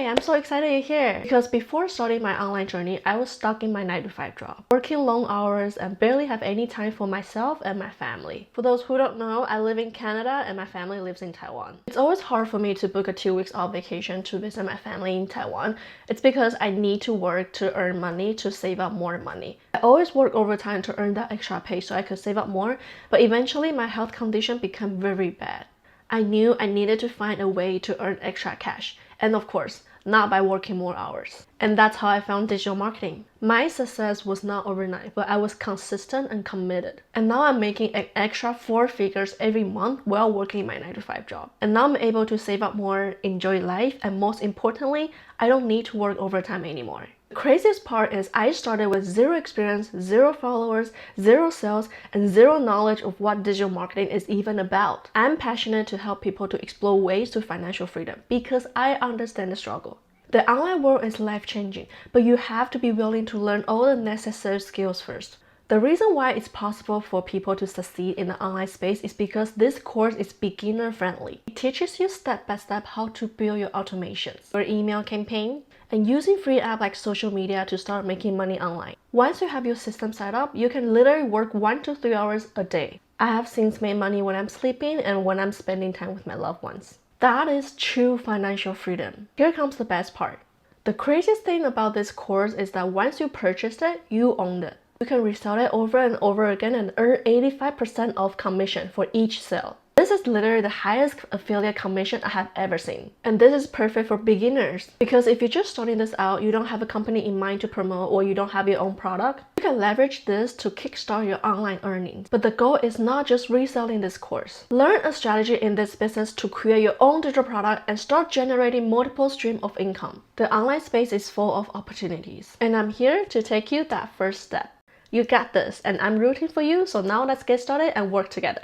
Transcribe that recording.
Hi, I'm so excited you're here because before starting my online journey, I was stuck in my 9 to 5 job, working long hours and barely have any time for myself and my family. For those who don't know, I live in Canada and my family lives in Taiwan. It's always hard for me to book a 2 weeks off vacation to visit my family in Taiwan. It's because I need to work to earn money to save up more money. I always work overtime to earn that extra pay so I could save up more, but eventually my health condition became very bad. I knew I needed to find a way to earn extra cash, and of course, not by working more hours. And that's how I found digital marketing. My success was not overnight, but I was consistent and committed. And now I'm making an extra 4 figures every month while working my 9 to 5 job. And now I'm able to save up more, enjoy life, and most importantly, I don't need to work overtime anymore. The craziest part is I started with 0 experience, 0 followers, 0 sales, and 0 knowledge of what digital marketing is even about. I'm passionate to help people to explore ways to financial freedom because I understand the struggle. The online world is life-changing, but you have to be willing to learn all the necessary skills first. The reason why it's possible for people to succeed in the online space is because this course is beginner-friendly. It teaches you step by step how to build your automations, your email campaign, and using free apps like social media to start making money online. Once you have your system set up, you can literally work 1 to 3 hours a day. I have since made money when I'm sleeping and when I'm spending time with my loved ones. That is true financial freedom. Here comes the best part. The craziest thing about this course is that once you purchased it, you owned it. You can resell it over and over again and earn 85% of commission for each sale. This is literally the highest affiliate commission I have ever seen. And this is perfect for beginners because if you're just starting this out, you don't have a company in mind to promote or you don't have your own product, you can leverage this to kickstart your online earnings. But the goal is not just reselling this course. Learn a strategy in this business to create your own digital product and start generating multiple streams of income. The online space is full of opportunities, and I'm here to take you that first step. You got this, and I'm rooting for you, so now let's get started and work together.